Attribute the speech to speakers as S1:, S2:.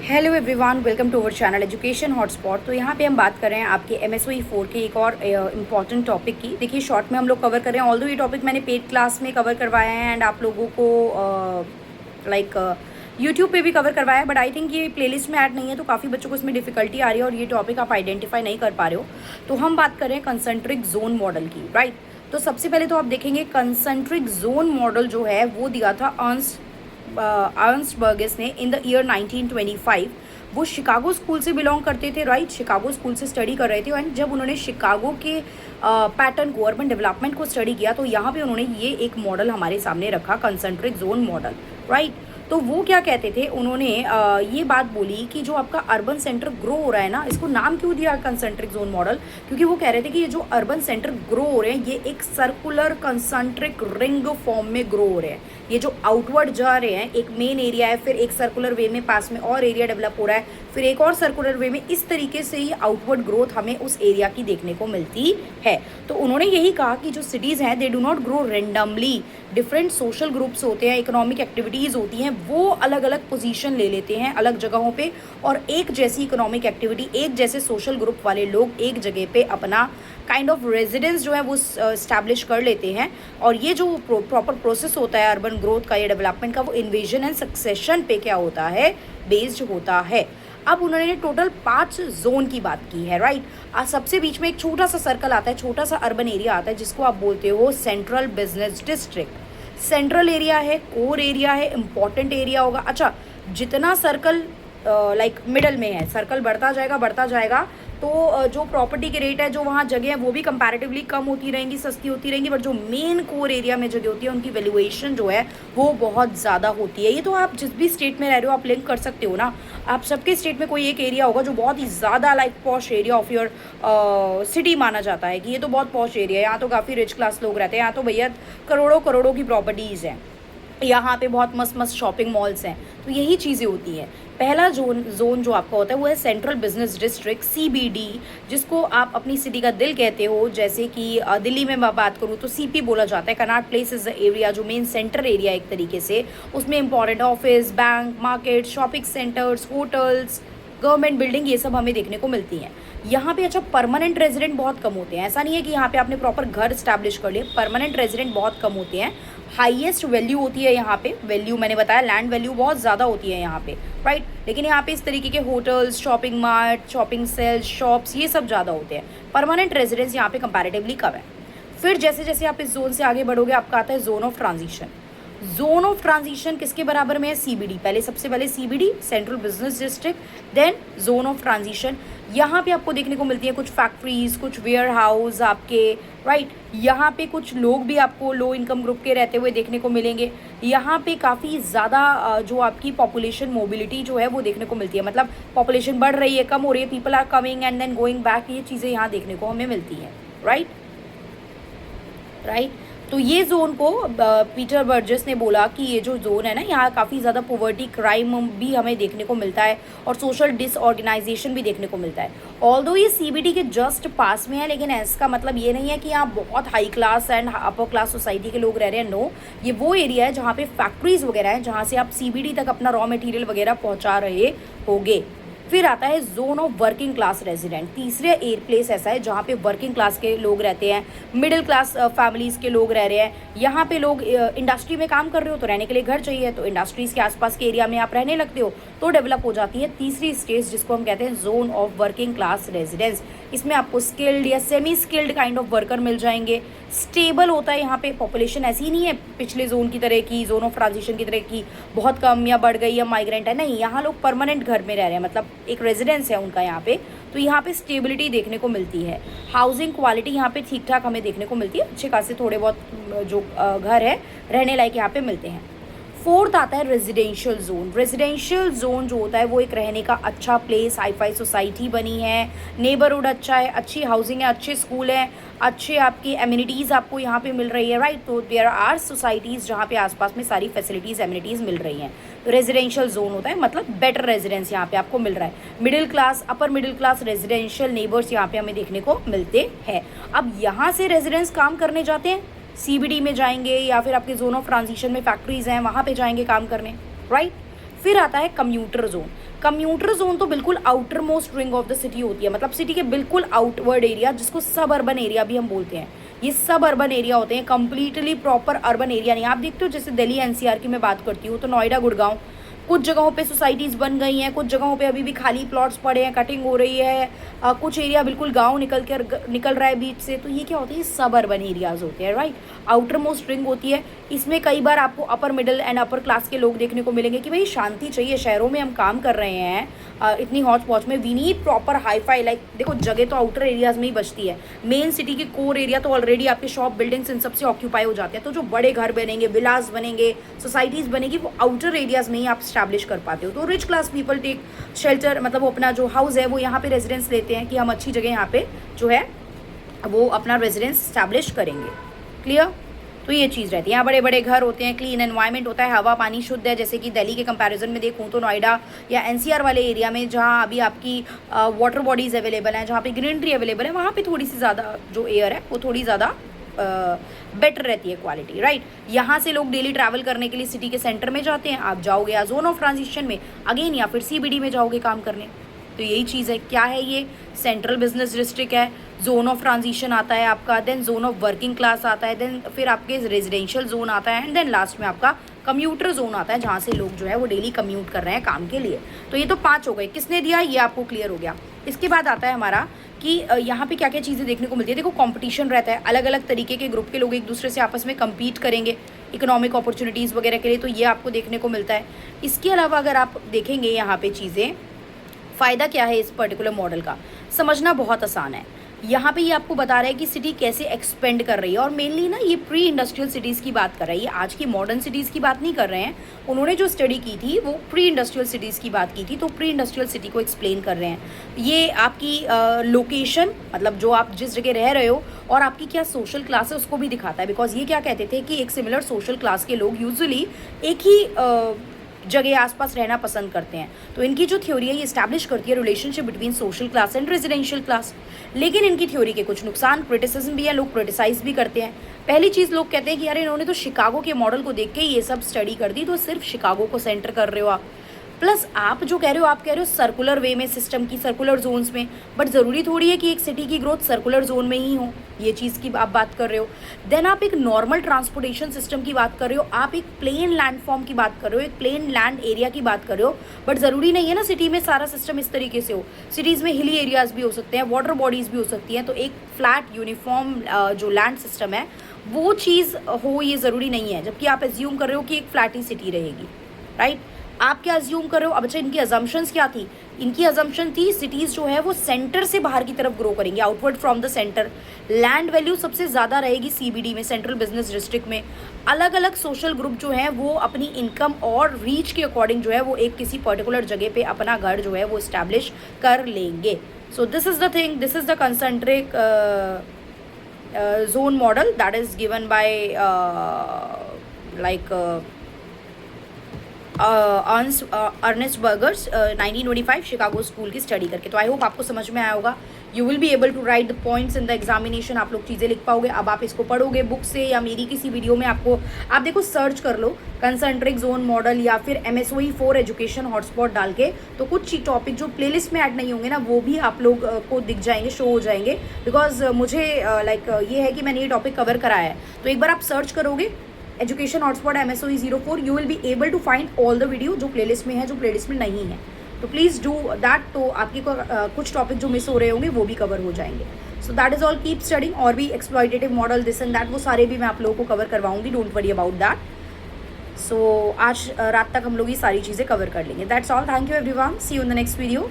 S1: Hello everyone, welcome to our channel education hotspot. तो यहाँ पे हम बात कर रहे हैं आपके MSOE 4 के एक और इम्पॉर्टेंट टॉपिक की। देखिए, शॉर्ट में हम लोग कवर कर रहे हैं। ऑल्दो ये टॉपिक मैंने पेड क्लास में कवर करवाया है एंड आप लोगों को यूट्यूब पे भी कवर करवाया है, बट आई थिंक ये प्लेलिस्ट में ऐड नहीं है, तो काफ़ी बच्चों को इसमें डिफिकल्टी आ रही है और ये टॉपिक आप आइडेंटिफाई नहीं कर पा रहे हो। तो हम बात कर रहे हैं कंसेंट्रिक जोन मॉडल की, राइट। तो सबसे पहले तो आप देखेंगे कंसेंट्रिक जोन मॉडल जो है वो दिया था अर्न्स्ट बर्गेस ने इन द ईयर 1925। वो शिकागो स्कूल से बिलोंग करते थे, राइट। शिकागो स्कूल से स्टडी कर रहे थे एंड जब उन्होंने शिकागो के पैटर्न को, अर्बन डेवलपमेंट को स्टडी किया, तो यहाँ पे उन्होंने ये एक मॉडल हमारे सामने रखा, कंसेंट्रिक जोन मॉडल, राइट। तो वो क्या कहते थे, उन्होंने ये बात बोली कि जो आपका अर्बन सेंटर ग्रो हो रहा है ना, इसको नाम क्यों दिया कंसेंट्रिक जोन मॉडल, क्योंकि वो कह रहे थे कि ये जो अर्बन सेंटर ग्रो हो रहे हैं ये एक सर्कुलर कंसेंट्रिक रिंग फॉर्म में ग्रो हो रहे हैं। ये जो आउटवर्ड जा रहे हैं, एक मेन एरिया है, फिर एक सर्कुलर वे में पास में और एरिया डेवलप हो रहा है, फिर एक और सर्कुलर वे में, इस तरीके से ही आउटवर्ड ग्रोथ हमें उस एरिया की देखने को मिलती है। तो उन्होंने यही कहा कि जो सिटीज़ हैं they do not grow randomly, different social groups होते हैं, इकोनॉमिक एक्टिविटीज़ होती हैं, वो अलग अलग पोजीशन ले लेते हैं अलग जगहों पे, और एक जैसी इकोनॉमिक एक्टिविटी, एक जैसे सोशल ग्रुप वाले लोग एक जगह पे अपना काइंड ऑफ रेजिडेंस जो है वो इस्टेब्लिश कर लेते हैं। और ये जो प्रॉपर प्रोसेस होता है अर्बन ग्रोथ का, ये डेवलपमेंट का, वो इन्वेजन एंड सक्सेशन पे क्या होता है, बेस्ड होता है। अब उन्होंने टोटल 5 जोन की बात की है, राइट। सबसे बीच में एक छोटा सा सर्कल आता है, छोटा सा अर्बन एरिया आता है, जिसको आप बोलते हो central business district. Central area है, कोर एरिया है, इंपॉर्टेंट एरिया होगा। अच्छा, जितना सर्कल मिडल में है, सर्कल बढ़ता जाएगा, तो जो प्रॉपर्टी के रेट है, जो वहाँ जगह है, वो भी कंपैरेटिवली कम होती रहेंगी, सस्ती होती रहेंगी, बट जो मेन कोर एरिया में जगह होती है उनकी वैल्यूएशन जो है वो बहुत ज़्यादा होती है। ये तो आप जिस भी स्टेट में रह रहे हो आप लिंक कर सकते हो ना। आप सबके स्टेट में कोई एक एरिया होगा जो बहुत ही ज़्यादा posh area of your city माना जाता है कि ये तो बहुत पॉश एरिया है, यहाँ तो काफ़ी रिच क्लास लोग रहते हैं, यहाँ तो भैया करोड़ों करोड़ों की प्रॉपर्टीज़ हैं, यहाँ पे बहुत मस्त मस्त शॉपिंग मॉल्स हैं। तो यही चीज़ें होती हैं। पहला जोन जो आपका होता है वो है सेंट्रल बिजनेस डिस्ट्रिक्ट, CBD, जिसको आप अपनी सिटी का दिल कहते हो। जैसे कि दिल्ली में मैं बात करूँ तो CP बोला जाता है, Connaught place is the area, जो मेन सेंटर एरिया एक तरीके से, उसमें important office, bank, market, shopping centres, hotels, government building, ये सब हमें देखने को मिलती हैं यहाँ पे। अच्छा, परमानेंट रेजिडेंट बहुत कम होते हैं। ऐसा नहीं है कि यहाँ पे आपने प्रॉपर घर स्टैब्लिश कर लिया, परमानेंट रेजिडेंट बहुत कम होते हैं। हाईएस्ट वैल्यू होती है यहाँ पे, वैल्यू मैंने बताया, लैंड वैल्यू बहुत ज़्यादा होती है यहाँ पे, राइट। लेकिन यहाँ पे इस तरीके के hotels, shopping mart, shopping sales, shops, ये सब ज़्यादा होते हैं। परमानेंट रेजिडेंस यहाँ पे कंपैरेटिवली कम है। फिर जैसे जैसे आप इस जोन से आगे बढ़ोगे, आपका आता है zone of transition. Zone of transition किसके बराबर में है, CBD। पहले सबसे पहले CBD, central business district, then zone of transition. यहाँ पे आपको देखने को मिलती है कुछ फैक्ट्रीज, कुछ वेयर हाउस आपके, राइट। यहाँ पे कुछ लोग भी आपको लो इनकम ग्रुप के रहते हुए देखने को मिलेंगे। यहाँ पे काफ़ी ज़्यादा जो आपकी पॉपुलेशन मोबिलिटी जो है वो देखने को मिलती है, मतलब पॉपुलेशन बढ़ रही है, कम हो रही है, people are coming and then going back, ये चीज़ें यहाँ देखने को हमें मिलती हैं, राइट। तो ये जोन को पीटर बर्जेस ने बोला कि ये जो जोन है ना, यहाँ काफ़ी ज़्यादा पॉवर्टी, क्राइम भी हमें देखने को मिलता है और सोशल डिसऑर्गेनाइजेशन भी देखने को मिलता है। ऑल्दो ये CBD के जस्ट पास में है, लेकिन इसका मतलब ये नहीं है कि यहाँ बहुत high class and upper class society के लोग रह रहे हैं। नो, ये वो एरिया है जहाँ पे फैक्ट्रीज वगैरह हैं, जहाँ से आप CBD तक अपना रॉ मटेरियल वगैरह पहुँचा रहे होगे। फिर आता है zone of working class resident. तीसरे प्लेस ऐसा है जहाँ पे वर्किंग क्लास के लोग रहते हैं, मिडिल क्लास फैमिलीज़ के लोग रह रहे हैं। यहाँ पे लोग इंडस्ट्री में काम कर रहे हो तो रहने के लिए घर चाहिए, तो इंडस्ट्रीज़ के आसपास के एरिया में आप रहने लगते हो तो डेवलप हो जाती है तीसरी स्टेज, जिसको हम कहते हैं zone of working class residence. इसमें आपको स्किल्ड या semi skilled kind of worker मिल जाएंगे। स्टेबल होता है यहाँ पे, पॉपुलेशन ऐसी नहीं है पिछले जोन की तरह की, जोन ऑफ ट्रांजिशन की तरह की बहुत कम या बढ़ गई या माइग्रेंट है, नहीं। यहाँ लोग परमानेंट घर में रह रहे हैं, मतलब एक रेजिडेंस है उनका यहाँ पे। तो यहाँ पे स्टेबिलिटी देखने को मिलती है। हाउसिंग क्वालिटी यहाँ पे ठीक ठाक हमें देखने को मिलती है, अच्छे खासे थोड़े बहुत जो घर है रहने लायक यहाँ पे मिलते हैं। फोर्थ आता है रेजिडेंशियल जोन। रेजिडेंशियल जोन जो होता है वो एक रहने का अच्छा प्लेस, हाईफाई सोसाइटी बनी है, नेबरहुड अच्छा है, अच्छी हाउसिंग है, अच्छे स्कूल हैं, अच्छे आपकी एमिनिटीज़ आपको यहाँ पे मिल रही है, राइट। तो देयर आर सोसाइटीज़ जहाँ पे आसपास में सारी फैसिलिटीज़, एमिनिटीज़ मिल रही हैं। तो रेजिडेंशियल जोन होता है मतलब बेटर रेजिडेंस यहाँ पे आपको मिल रहा है। Middle class, upper middle class residential neighbours यहाँ पे हमें देखने को मिलते हैं। अब यहाँ से रेजिडेंट्स काम करने जाते हैं, CBD में जाएंगे या फिर आपके जोन ऑफ ट्रांजिशन में फैक्ट्रीज हैं वहाँ पे जाएंगे काम करने, राइट। फिर आता है कम्यूटर जोन। कम्यूटर जोन तो बिल्कुल outer most ring of the city होती है, मतलब सिटी के बिल्कुल आउटवर्ड एरिया, जिसको सब अर्बन एरिया भी हम बोलते हैं। ये सब अर्बन एरिया होते हैं, कंप्लीटली प्रॉपर अर्बन एरिया नहीं। आप देखते हो जैसे दिल्ली एनसीआर की मैं बात करती हूँ तो नोएडा, गुड़गांव, कुछ जगहों पे सोसाइटीज़ बन गई हैं, कुछ जगहों पे अभी भी खाली प्लॉट्स पड़े हैं, कटिंग हो रही है, कुछ एरिया बिल्कुल गांव निकल रहा है बीच से। तो ये क्या होता है, ये सब अर्बन एरियाज़ होते हैं, राइट। आउटर मोस्ट रिंग होती है। इसमें कई बार आपको upper middle and upper class के लोग देखने को मिलेंगे कि भाई शांति चाहिए, शहरों में हम काम कर रहे हैं इतनी हॉच पॉच में, we need proper hi fi. Like देखो जगह तो आउटर एरियाज़ में ही बचती है, मेन सिटी की कोर एरिया तो ऑलरेडी आपके शॉप बिल्डिंग्स इन सबसे ऑक्यूपाई हो जाते हैं। तो जो बड़े घर बनेंगे, विलास बनेंगे, सोसाइटीज़ बनेगी, वो आउटर एरियाज़ में ही आप स्टैब्लिश कर पाते हो। तो rich class people take shelter, मतलब वो अपना जो हाउस है वो यहाँ पे रेजिडेंस लेते हैं कि हम अच्छी जगह यहाँ पे जो है वो अपना रेजिडेंस स्टैब्लिश करेंगे। क्लियर। तो ये चीज़ रहती है। यहाँ बड़े बड़े घर होते हैं, क्लीन एनवायरनमेंट होता है, हवा पानी शुद्ध है। जैसे कि दिल्ली के कंपैरिजन में देखूँ तो नोएडा या एनसीआर वाले एरिया में जहाँ अभी आपकी वाटर बॉडीज़ अवेलेबल हैं, जहाँ पे ग्रीनरी अवेलेबल है, वहाँ पे थोड़ी सी ज़्यादा जो एयर है वो थोड़ी ज़्यादा बेटर रहती है क्वालिटी, राइट। यहाँ से लोग डेली ट्रैवल करने के लिए सिटी के सेंटर में जाते हैं, आप जाओगे या जोन ऑफ ट्रांजिशन में अगेन, या फिर सीबीडी में जाओगे काम करने। तो यही चीज़ है। क्या है ये, सेंट्रल बिजनेस डिस्ट्रिक्ट है, जोन ऑफ ट्रांजिशन आता है आपका, then zone of working class आता है, देन फिर आपके रेजिडेंशियल जोन आता है, एंड देन लास्ट में आपका कम्यूटर जोन आता है, जहाँ से लोग जो है वो डेली कम्यूट कर रहे हैं काम के लिए। तो ये तो 5 हो गए, किसने दिया ये आपको क्लियर हो गया। इसके बाद आता है हमारा कि यहाँ पे क्या क्या चीज़ें देखने को मिलती है। देखो कंपटीशन रहता है, अलग अलग तरीके के ग्रुप के लोग एक दूसरे से आपस में कम्पीट करेंगे इकोनॉमिक अपॉर्चुनिटीज़ वगैरह के लिए, तो ये आपको देखने को मिलता है। इसके अलावा अगर आप देखेंगे यहाँ पे चीज़ें, फ़ायदा क्या है इस पर्टिकुलर मॉडल का, समझना बहुत आसान है। यहाँ पे ये आपको बता रहा है कि सिटी कैसे एक्सपेंड कर रही है, और मेनली ना ये प्री इंडस्ट्रियल सिटीज़ की बात कर रहा है, ये आज की मॉडर्न सिटीज़ की बात नहीं कर रहे हैं। उन्होंने जो स्टडी की थी वो प्री इंडस्ट्रियल सिटीज़ की बात की थी, तो प्री इंडस्ट्रियल सिटी को एक्सप्लेन कर रहे हैं। ये आपकी लोकेशन, मतलब जो आप जिस जगह रह रहे हो, और आपकी क्या सोशल क्लास है उसको भी दिखाता है। बिकॉज ये क्या कहते थे कि एक सिमिलर सोशल क्लास के लोग यूजुअली एक ही जगह आसपास रहना पसंद करते हैं। तो इनकी जो थ्योरी है ये इस्टेब्लिश करती है relationship between social class and residential class. लेकिन इनकी थ्योरी के कुछ नुकसान, क्रिटिसिज्म भी है, लोग क्रिटिसाइज भी करते हैं। पहली चीज़ लोग कहते हैं कि यार इन्होंने तो शिकागो के मॉडल को देख के ये सब स्टडी कर दी, तो सिर्फ शिकागो को सेंटर कर रहे हो आप। प्लस आप जो कह रहे हो, आप कह रहे हो सर्कुलर वे में सिस्टम की, सर्कुलर जोन्स में, बट ज़रूरी थोड़ी है कि एक सिटी की ग्रोथ सर्कुलर जोन में ही हो, ये चीज़ की आप बात कर रहे हो। देन आप एक नॉर्मल ट्रांसपोर्टेशन सिस्टम की बात कर रहे हो, आप एक प्लेन लैंडफॉर्म की बात कर रहे हो, एक प्लेन लैंड एरिया की बात कर रहे हो, बट ज़रूरी नहीं है ना सिटी में सारा सिस्टम इस तरीके से हो। सिटीज़ में हिली एरियाज़ भी हो सकते हैं, वाटर बॉडीज़ भी हो सकती हैं। तो एक फ्लैट यूनिफॉर्म जो लैंड सिस्टम है वो चीज़ हो, ये ज़रूरी नहीं है। जबकि आप एज्यूम कर रहे हो कि एक फ्लैट ही सिटी रहेगी, राइट। आप क्या अज्यूम कर रहे हो। अब अच्छा, इनकी अजम्पशंस क्या थी, इनकी अजम्पशन थी सिटीज़ जो है वो सेंटर से बाहर की तरफ ग्रो करेंगे, outward from the centre. Land value सबसे ज़्यादा रहेगी सीबीडी में, सेंट्रल बिजनेस डिस्ट्रिक्ट में। अलग अलग सोशल ग्रुप जो है वो अपनी इनकम और रीच के अकॉर्डिंग जो है वो एक किसी पर्टिकुलर जगह पे अपना घर जो है वो इस्टेब्लिश कर लेंगे। So this is the thing, this is the concentric zone model that is given by like Ernest Burgess 1925 Chicago school की स्टडी करके। तो आई होप आपको समझ में आया होगा। You will be able to write the points in the examination. आप लोग चीज़ें लिख पाओगे। अब आप इसको पढ़ोगे बुक से या मेरी किसी वीडियो में, आपको आप देखो सर्च कर लो कंसेंट्रिक जोन मॉडल या फिर MSOE 4 एजुकेशन हॉटस्पॉट डाल के, तो कुछ टॉपिक जो प्लेलिस्ट में ऐड नहीं होंगे ना वो भी आप लोग को दिख जाएंगे, शो हो जाएंगे। बिकॉज मुझे लाइक ये है कि मैंने ये टॉपिक कवर कराया है। तो एक बार आप सर्च करोगे education hotspot MSOE 04, you will be able to find all the video जो प्लेलिस्ट में है, जो प्लेलिस्ट में नहीं है। तो प्लीज़ डू दैट, तो आपकी कुछ टॉपिक जो मिस हो रहे होंगे वो भी कवर हो जाएंगे। So that is all, keep studying. और भी exploitative model this and that वो सारे भी मैं आप लोगों को कवर करवाऊंगी, don't worry about that. So आज रात तक हम लोग ये सारी चीज़ें कवर कर लेंगे। That's all, thank you everyone, see you in the next video.